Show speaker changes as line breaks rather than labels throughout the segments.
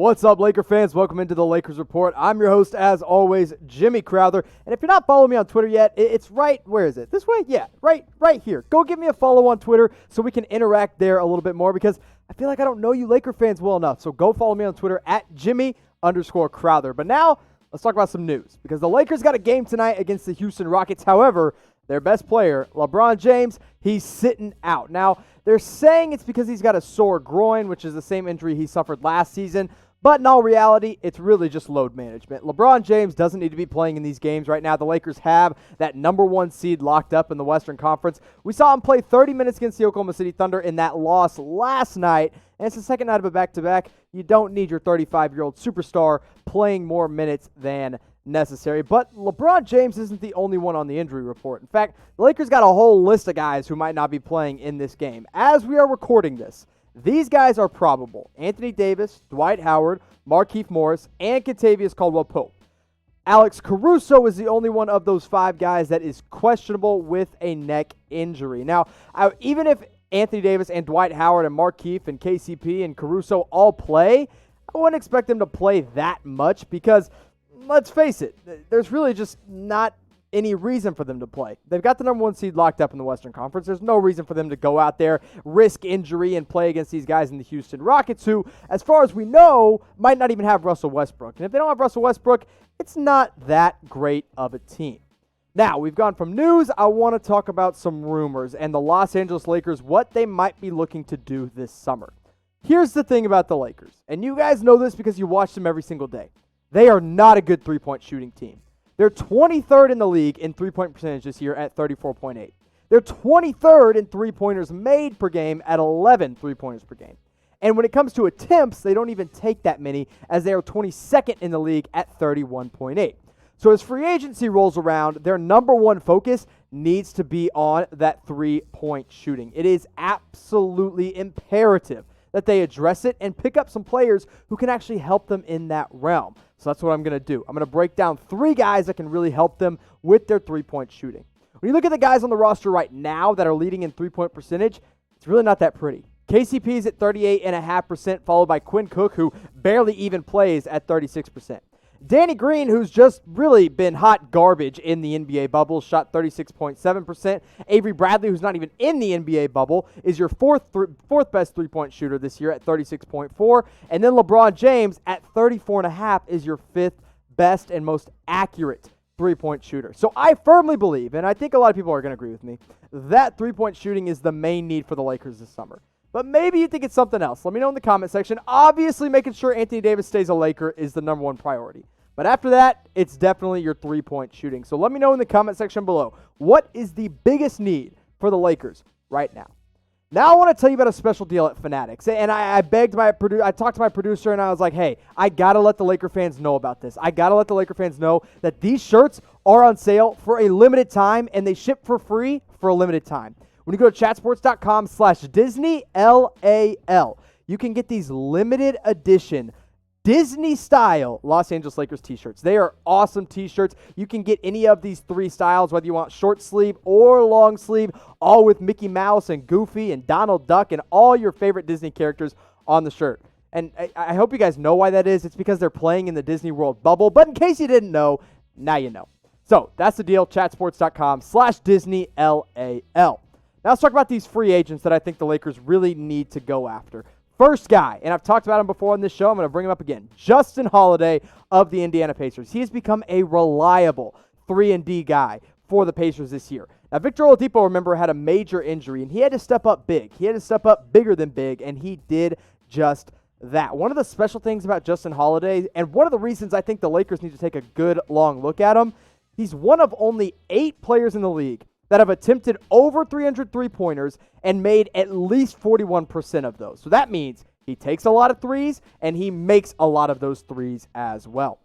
What's up, Laker fans? Welcome into the Lakers Report. I'm your host, as always, Jimmy Crowther. And if you're not following me on Twitter yet, it's right, where is it? This way? Yeah, right here. Go give me a follow on Twitter so we can interact there a little bit more because I feel like I don't know you Laker fans well enough. So go follow me on Twitter at Jimmy_Crowther. But now, let's talk about some news because the Lakers got a game tonight against the Houston Rockets. However, their best player, LeBron James, he's sitting out. Now, they're saying it's because he's got a sore groin, which is the same injury he suffered last season. But in all reality, it's really just load management. LeBron James doesn't need to be playing in these games right now. The Lakers have that number one seed locked up in the Western Conference. We saw him play 30 minutes against the Oklahoma City Thunder in that loss last night. And it's the second night of a back-to-back. You don't need your 35-year-old superstar playing more minutes than necessary. But LeBron James isn't the only one on the injury report. In fact, the Lakers got a whole list of guys who might not be playing in this game. As we are recording this, these guys are probable: Anthony Davis, Dwight Howard, Markieff Morris, and Kentavious Caldwell-Pope. Alex Caruso is the only one of those five guys that is questionable with a neck injury. Now, even if Anthony Davis and Dwight Howard and Markieff and KCP and Caruso all play, I wouldn't expect them to play that much because, let's face it, there's really just not any reason for them to play. They've got the number one seed locked up in the Western Conference. There's no reason for them to go out there, risk injury, and play against these guys in the Houston Rockets who, as far as we know, might not even have Russell Westbrook. And if they don't have Russell Westbrook, it's not that great of a team. Now, we've gone from news. I want to talk about some rumors and the Los Angeles Lakers, what they might be looking to do this summer. Here's the thing about the Lakers, and you guys know this because you watch them every single day. They are not a good three-point shooting team. They're 23rd in the league in three-point percentage this year at 34.8. They're 23rd in three-pointers made per game at 11 three-pointers per game. And when it comes to attempts, they don't even take that many, as they are 22nd in the league at 31.8. So as free agency rolls around, their number one focus needs to be on that three-point shooting. It is absolutely imperative that they address it and pick up some players who can actually help them in that realm. So that's what I'm going to do. I'm going to break down three guys that can really help them with their three-point shooting. When you look at the guys on the roster right now that are leading in three-point percentage, it's really not that pretty. KCP is at 38.5%, followed by Quinn Cook, who barely even plays at 36%. Danny Green, who's just really been hot garbage in the NBA bubble, shot 36.7%. Avery Bradley, who's not even in the NBA bubble, is your fourth best three-point shooter this year at 36.4. And then LeBron James at 34.5 is your fifth best and most accurate three-point shooter. So I firmly believe, and I think a lot of people are going to agree with me, that three-point shooting is the main need for the Lakers this summer. But maybe you think it's something else. Let me know in the comment section. Obviously, making sure Anthony Davis stays a Laker is the number one priority. But after that, it's definitely your three-point shooting. So let me know in the comment section below, what is the biggest need for the Lakers right now? Now I want to tell you about a special deal at Fanatics. And I talked to my producer, and I was like, hey, I got to let the Laker fans know about this. I got to let the Laker fans know that these shirts are on sale for a limited time, and they ship for free for a limited time. When you go to chatsports.com/DisneyLAL, you can get these limited edition Disney-style Los Angeles Lakers t-shirts. They are awesome t-shirts. You can get any of these three styles, whether you want short sleeve or long sleeve, all with Mickey Mouse and Goofy and Donald Duck and all your favorite Disney characters on the shirt. And I hope you guys know why that is. It's because they're playing in the Disney World bubble. But in case you didn't know, now you know. So that's the deal, chatsports.com/DisneyLAL. Now let's talk about these free agents that I think the Lakers really need to go after. First guy, and I've talked about him before on this show, I'm going to bring him up again, Justin Holiday of the Indiana Pacers. He has become a reliable 3-and-D guy for the Pacers this year. Now, Victor Oladipo, remember, had a major injury, and he had to step up big. He had to step up bigger than big, and he did just that. One of the special things about Justin Holiday, and one of the reasons I think the Lakers need to take a good, long look at him, he's one of only 8 players in the league that have attempted over 300 three-pointers and made at least 41% of those. So that means he takes a lot of threes, and he makes a lot of those threes as well.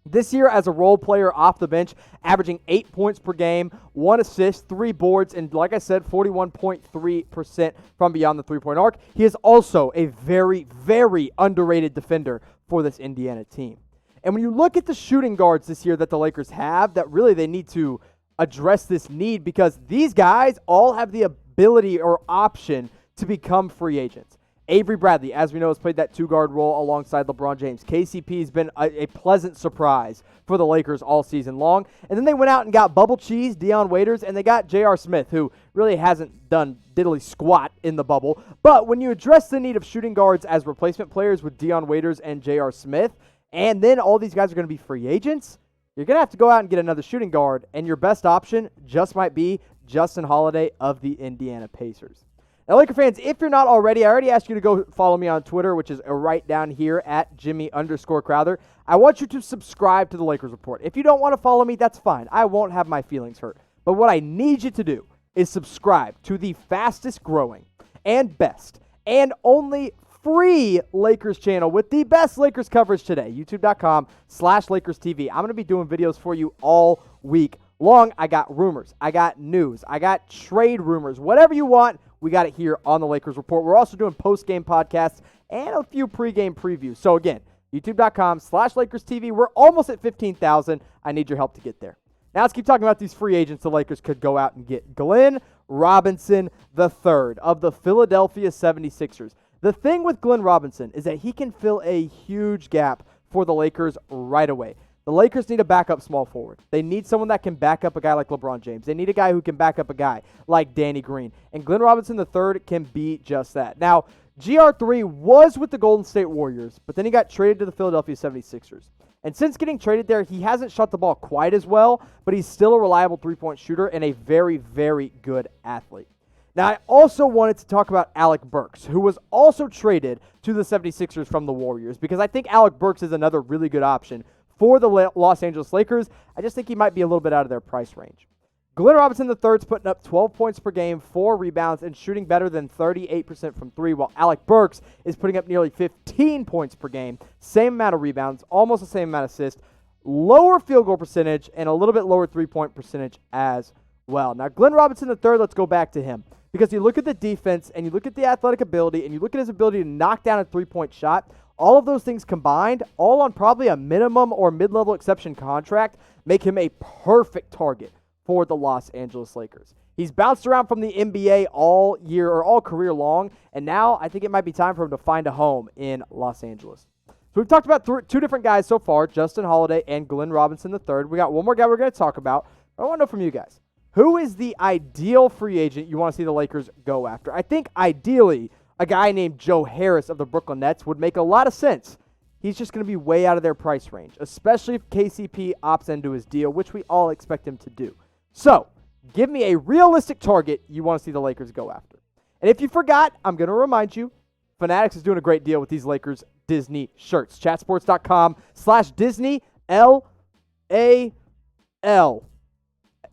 This year, as a role player off the bench, averaging 8 points per game, 1 assist, 3 boards, and like I said, 41.3% from beyond the three-point arc. He is also a very, very underrated defender for this Indiana team. And when you look at the shooting guards this year that the Lakers have, that really they need to address this need because these guys all have the ability or option to become free agents. Avery Bradley, as we know, has played that two-guard role alongside LeBron James. KCP has been a pleasant surprise for the Lakers all season long. And then they went out and got Bubble Cheese, Dion Waiters, and they got J.R. Smith, who really hasn't done diddly squat in the bubble. But when you address the need of shooting guards as replacement players with Dion Waiters and J.R. Smith, and then all these guys are going to be free agents, you're going to have to go out and get another shooting guard, and your best option just might be Justin Holiday of the Indiana Pacers. Now, Laker fans, if you're not already, I already asked you to go follow me on Twitter, which is right down here at Jimmy_Crowther. I want you to subscribe to the Lakers Report. If you don't want to follow me, that's fine. I won't have my feelings hurt. But what I need you to do is subscribe to the fastest growing and best and only free Lakers channel with the best Lakers coverage today, youtube.com/LakersTV. I'm going to be doing videos for you all week long. I got rumors. I got news. I got trade rumors. Whatever you want, we got it here on the Lakers Report. We're also doing post-game podcasts and a few pre-game previews. So again, youtube.com/LakersTV. We're almost at 15,000. I need your help to get there. Now let's keep talking about these free agents the Lakers could go out and get. Glenn Robinson III of the Philadelphia 76ers. The thing with Glenn Robinson is that he can fill a huge gap for the Lakers right away. The Lakers need a backup small forward. They need someone that can back up a guy like LeBron James. They need a guy who can back up a guy like Danny Green. And Glenn Robinson III can be just that. Now, GR3 was with the Golden State Warriors, but then he got traded to the Philadelphia 76ers. And since getting traded there, he hasn't shot the ball quite as well, but he's still a reliable three-point shooter and a very, very good athlete. Now, I also wanted to talk about Alec Burks, who was also traded to the 76ers from the Warriors, because I think Alec Burks is another really good option for the Los Angeles Lakers. I just think he might be a little bit out of their price range. Glenn Robinson III is putting up 12 points per game, 4 rebounds, and shooting better than 38% from three, while Alec Burks is putting up nearly 15 points per game, same amount of rebounds, almost the same amount of assists, lower field goal percentage, and a little bit lower three-point percentage as well. Now, Glenn Robinson III, let's go back to him, because you look at the defense, and you look at the athletic ability, and you look at his ability to knock down a three-point shot. All of those things combined, all on probably a minimum or mid-level exception contract, make him a perfect target for the Los Angeles Lakers. He's bounced around from the NBA all year or all career long, and now I think it might be time for him to find a home in Los Angeles. So we've talked about two different guys so far, Justin Holiday and Glenn Robinson III. We got one more guy we're going to talk about. I want to know from you guys, who is the ideal free agent you want to see the Lakers go after? I think ideally a guy named Joe Harris of the Brooklyn Nets would make a lot of sense. He's just going to be way out of their price range, especially if KCP opts into his deal, which we all expect him to do. So, give me a realistic target you want to see the Lakers go after. And if you forgot, I'm going to remind you, Fanatics is doing a great deal with these Lakers Disney shirts. Chatsports.com/Disney, LAL.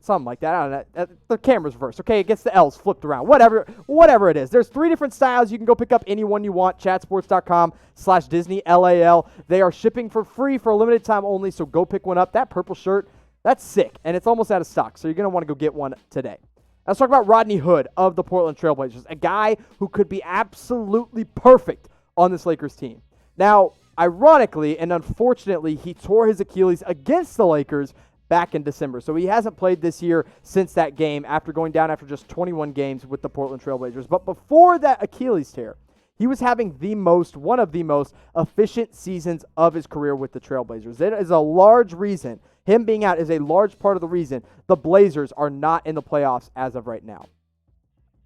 Something like that. I don't know. The camera's reversed. Okay, it gets the L's flipped around. Whatever it is. There's 3 different styles. You can go pick up any one you want. Chatsports.com/Disney, LAL. They are shipping for free for a limited time only, so go pick one up. That purple shirt, that's sick, and it's almost out of stock, so you're going to want to go get one today. Let's talk about Rodney Hood of the Portland Trailblazers, a guy who could be absolutely perfect on this Lakers team. Now, ironically and unfortunately, he tore his Achilles against the Lakers back in December, so he hasn't played this year since that game after going down after just 21 games with the Portland Trailblazers. But before that Achilles tear, he was having one of the most efficient seasons of his career with the Trailblazers. It is a large reason. Him being out is a large part of the reason the Blazers are not in the playoffs as of right now.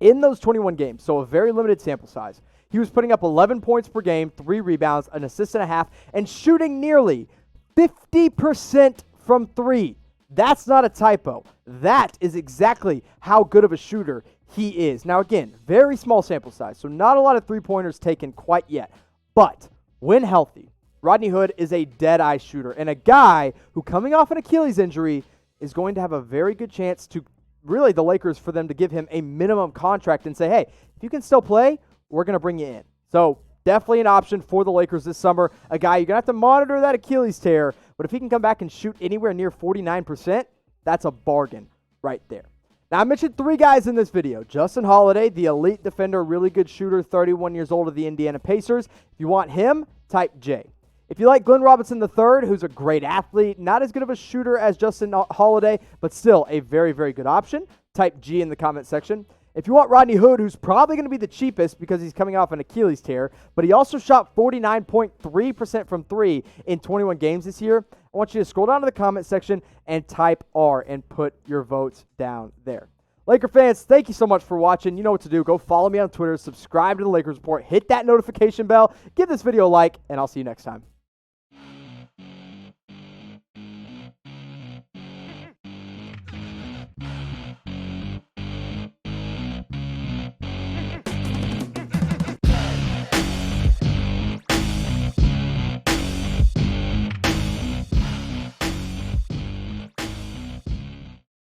In those 21 games, so a very limited sample size, he was putting up 11 points per game, 3 rebounds, an assist and a half, and shooting nearly 50% from 3. That's not a typo. That is exactly how good of a shooter he is. Now, again, very small sample size, so not a lot of three-pointers taken quite yet. But when healthy, Rodney Hood is a dead-eye shooter and a guy who, coming off an Achilles injury, is going to have a very good chance to, really, the Lakers, for them to give him a minimum contract and say, hey, if you can still play, we're going to bring you in. So definitely an option for the Lakers this summer. A guy, you're going to have to monitor that Achilles tear, but if he can come back and shoot anywhere near 49%, that's a bargain right there. Now, I mentioned 3 guys in this video. Justin Holiday, the elite defender, really good shooter, 31 years old of the Indiana Pacers. If you want him, type J. If you like Glenn Robinson III, who's a great athlete, not as good of a shooter as Justin Holiday, but still a very, very good option, type G in the comment section. If you want Rodney Hood, who's probably going to be the cheapest because he's coming off an Achilles tear, but he also shot 49.3% from 3 in 21 games this year, I want you to scroll down to the comment section and type R and put your votes down there. Laker fans, thank you so much for watching. You know what to do. Go follow me on Twitter, subscribe to the Lakers Report, hit that notification bell, give this video a like, and I'll see you next time.